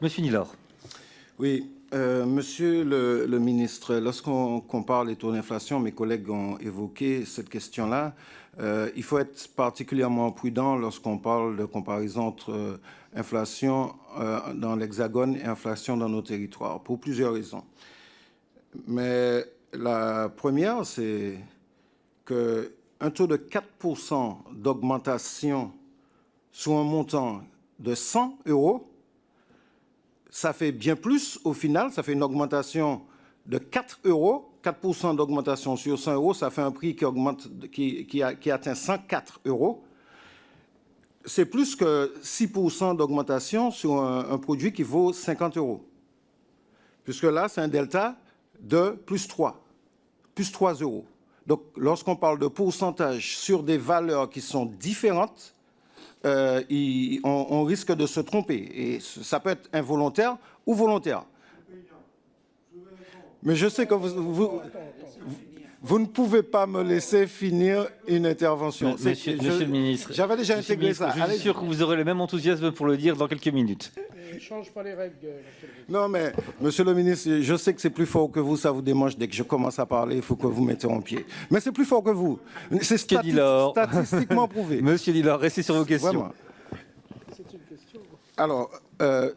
Monsieur Nilor. Oui, monsieur le ministre, lorsqu'on compare les taux d'inflation, mes collègues ont évoqué cette question-là. Il faut être particulièrement prudent lorsqu'on parle de comparaison entre inflation dans l'Hexagone et inflation dans nos territoires, pour plusieurs raisons. Mais la première, c'est qu'un taux de 4% d'augmentation sur un montant de 100 €, ça fait bien plus au final, ça fait une augmentation de 4 €. 4% d'augmentation sur 100 €, ça fait un prix qui augmente, qui atteint 104 €. C'est plus que 6% d'augmentation sur un produit qui vaut 50 €. Puisque là, c'est un delta de plus 3 €. Donc, lorsqu'on parle de pourcentage sur des valeurs qui sont différentes, on risque de se tromper. Et ça peut être involontaire ou volontaire. Mais je sais que vous ne pouvez pas me laisser finir une intervention. Monsieur le ministre, j'avais déjà intégré ça. Je suis sûr que vous aurez le même enthousiasme pour le dire dans quelques minutes. Ne change pas les règles. Non, mais, monsieur le ministre, je sais que c'est plus fort que vous, ça vous démange. Dès que je commence à parler, il faut que vous m'interrompiez. Mais c'est plus fort que vous. C'est statistiquement prouvé. Monsieur Nilor, restez sur vos questions. Vraiment. C'est une question. Alors,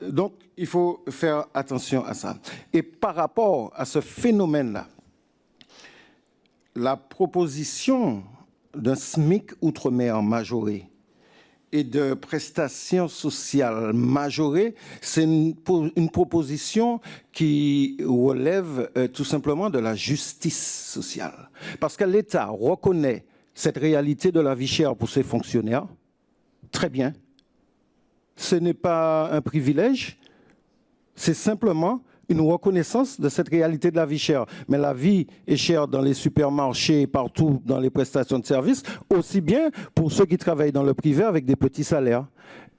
donc, il faut faire attention à ça. Et par rapport à ce phénomène-là, la proposition d'un SMIC outre-mer majoré et de prestations sociales majorées, c'est une proposition qui relève tout simplement de la justice sociale. Parce que l'État reconnaît cette réalité de la vie chère pour ses fonctionnaires. Très bien. Ce n'est pas un privilège, c'est simplement une reconnaissance de cette réalité de la vie chère. Mais la vie est chère dans les supermarchés, partout dans les prestations de services, aussi bien pour ceux qui travaillent dans le privé avec des petits salaires,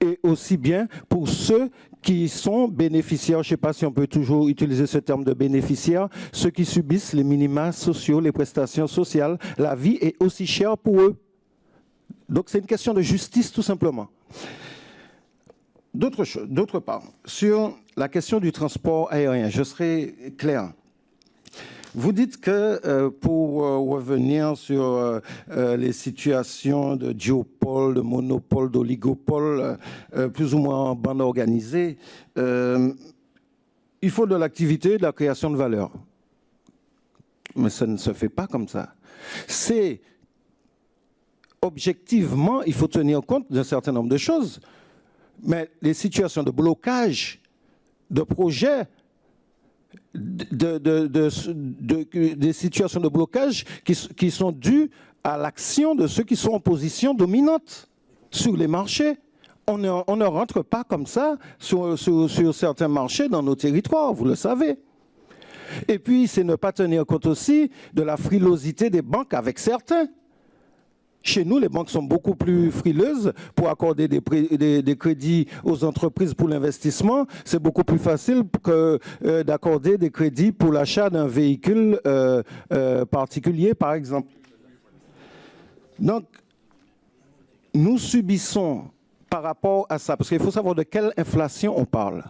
et aussi bien pour ceux qui sont bénéficiaires, je ne sais pas si on peut toujours utiliser ce terme de bénéficiaires, ceux qui subissent les minima sociaux, les prestations sociales. La vie est aussi chère pour eux. Donc c'est une question de justice tout simplement. D'autre part, sur la question du transport aérien, je serai clair. Vous dites que pour revenir sur les situations de duopole, de monopole, d'oligopole, plus ou moins en bande organisée, il faut de l'activité, de la création de valeur. Mais ça ne se fait pas comme ça. C'est objectivement, il faut tenir compte d'un certain nombre de choses. Mais les situations de blocage de projets, des situations de blocage qui sont dues à l'action de ceux qui sont en position dominante sur les marchés. On ne rentre pas comme ça sur certains marchés dans nos territoires, vous le savez. Et puis, c'est ne pas tenir compte aussi de la frilosité des banques avec certains. Chez nous, les banques sont beaucoup plus frileuses pour accorder des crédits aux entreprises pour l'investissement. C'est beaucoup plus facile que d'accorder des crédits pour l'achat d'un véhicule particulier, par exemple. Donc, nous subissons par rapport à ça, parce qu'il faut savoir de quelle inflation on parle.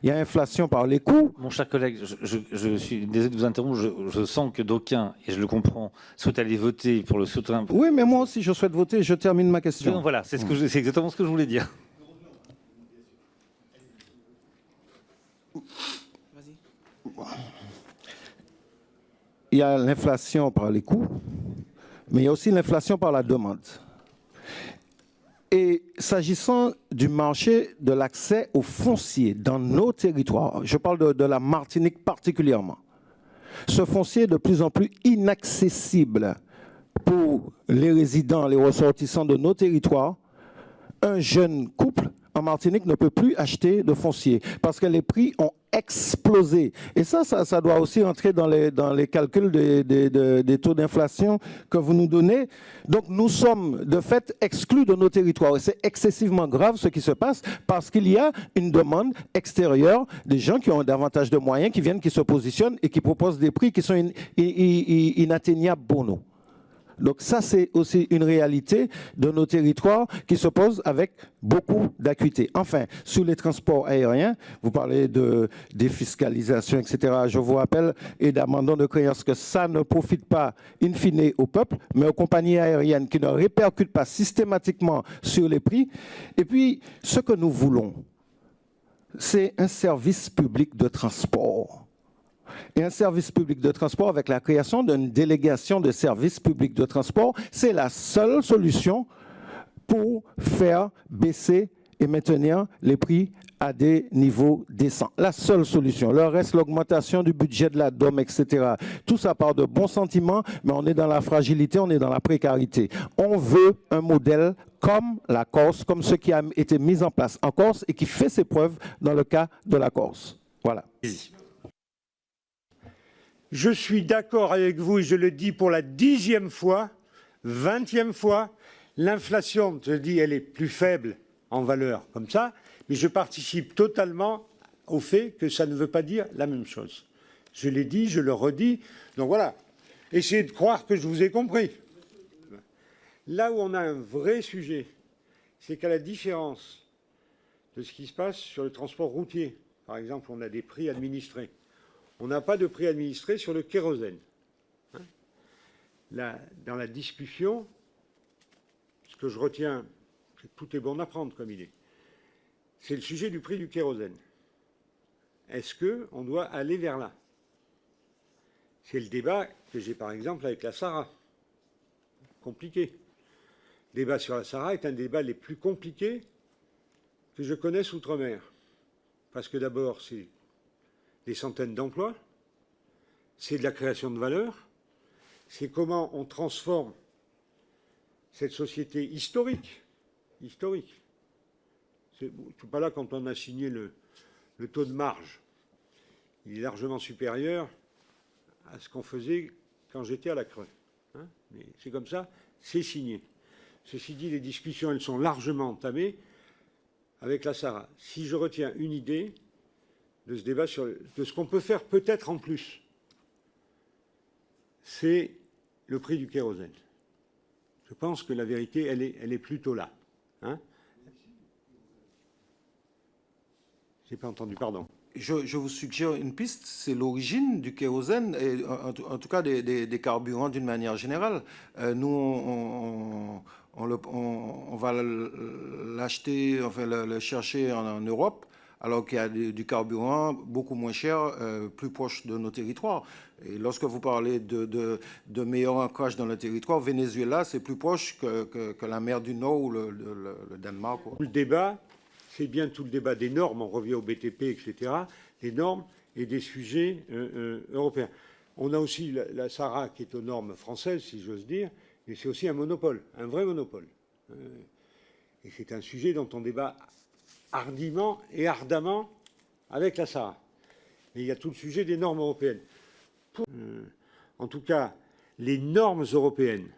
Il y a inflation par les coûts. Mon cher collègue, je suis désolé de vous interrompre, je sens que d'aucuns, et je le comprends, souhaitent aller voter pour le soutien. Oui, mais moi aussi, je souhaite voter. Je termine ma question. Non, voilà, c'est exactement ce que je voulais dire. Il y a l'inflation par les coûts, mais il y a aussi l'inflation par la demande. Et s'agissant du marché de l'accès au foncier dans nos territoires, je parle de la Martinique particulièrement, ce foncier est de plus en plus inaccessible pour les résidents, les ressortissants de nos territoires. Un jeune couple en Martinique ne peut plus acheter de foncier parce que les prix ont explosé. Et ça doit aussi entrer dans les calculs des taux d'inflation que vous nous donnez. Donc nous sommes de fait exclus de nos territoires. Et c'est excessivement grave ce qui se passe parce qu'il y a une demande extérieure des gens qui ont davantage de moyens, qui viennent, qui se positionnent et qui proposent des prix qui sont inatteignables pour nous. Donc ça, c'est aussi une réalité de nos territoires qui se pose avec beaucoup d'acuité. Enfin, sur les transports aériens, vous parlez de défiscalisation, etc. Je vous rappelle, et d'abandon de créances, que ça ne profite pas in fine au peuple, mais aux compagnies aériennes qui ne répercutent pas systématiquement sur les prix. Et puis, ce que nous voulons, c'est un service public de transport. Et un service public de transport avec la création d'une délégation de services publics de transport, c'est la seule solution pour faire baisser et maintenir les prix à des niveaux décents. La seule solution. Le reste, l'augmentation du budget de la DOM, etc. Tout ça part de bons sentiments, mais on est dans la fragilité, on est dans la précarité. On veut un modèle comme la Corse, comme ce qui a été mis en place en Corse et qui fait ses preuves dans le cas de la Corse. Voilà. Je suis d'accord avec vous, et je le dis pour la 10e fois, 20e fois, l'inflation, je dis, elle est plus faible en valeur, comme ça, mais je participe totalement au fait que ça ne veut pas dire la même chose. Je l'ai dit, je le redis, donc voilà. Essayez de croire que je vous ai compris. Là où on a un vrai sujet, c'est qu'à la différence de ce qui se passe sur le transport routier, par exemple, on a des prix administrés. On n'a pas de prix administré sur le kérosène. Hein? Là, dans la discussion, ce que je retiens, c'est que tout est bon à prendre comme il est. C'est le sujet du prix du kérosène. Est-ce qu'on doit aller vers là? C'est le débat que j'ai par exemple avec la SARA. Compliqué. Le débat sur la SARA est un des débats les plus compliqués que je connaisse outre-mer. Parce que d'abord, c'est des centaines d'emplois, c'est de la création de valeur, c'est comment on transforme cette société historique. C'est pas là quand on a signé le taux de marge. Il est largement supérieur à ce qu'on faisait quand j'étais à la Creux. Hein, mais c'est comme ça, c'est signé. Ceci dit, les discussions, elles sont largement entamées avec la SARA. Si je retiens une idée de ce débat, de ce qu'on peut faire peut-être en plus, c'est le prix du kérosène. Je pense que la vérité, elle est plutôt là. Hein? Je n'ai pas entendu, pardon. Je vous suggère une piste, c'est l'origine du kérosène, et en tout cas des carburants d'une manière générale. Nous, on va l'acheter, enfin le chercher en Europe, alors qu'il y a du carburant beaucoup moins cher, plus proche de nos territoires. Et lorsque vous parlez de meilleur ancrage dans le territoire, Venezuela, c'est plus proche que la mer du Nord ou le Danemark. Quoi. Le débat, c'est bien tout le débat des normes, on revient au BTP, etc., des normes et des sujets européens. On a aussi la SARA qui est aux normes françaises, si j'ose dire, mais c'est aussi un monopole, un vrai monopole. Et c'est un sujet dont on débat hardiment et ardemment avec la SARA. Et il y a tout le sujet des normes européennes. En tout cas, les normes européennes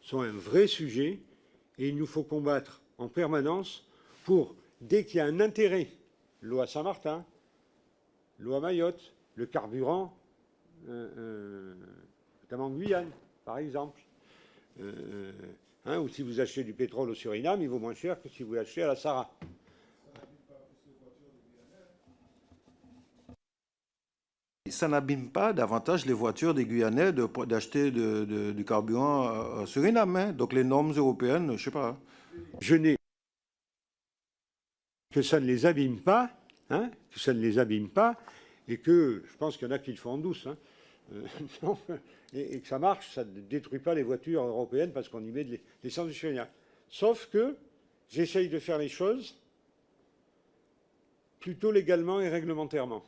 sont un vrai sujet et il nous faut combattre en permanence pour, dès qu'il y a un intérêt, l'eau à Saint-Martin, l'eau à Mayotte, le carburant, notamment en Guyane, par exemple, ou si vous achetez du pétrole au Suriname, il vaut moins cher que si vous l'achetez à la SARA. Ça n'abîme pas davantage les voitures des Guyanais d'acheter du carburant au Suriname. Hein. Donc les normes européennes, je ne sais pas. Je n'ai que ça ne les abîme pas, et que je pense qu'il y en a qui le font en douce, et que ça marche, ça ne détruit pas les voitures européennes parce qu'on y met de l'essence du Suriname. Sauf que j'essaye de faire les choses plutôt légalement et réglementairement.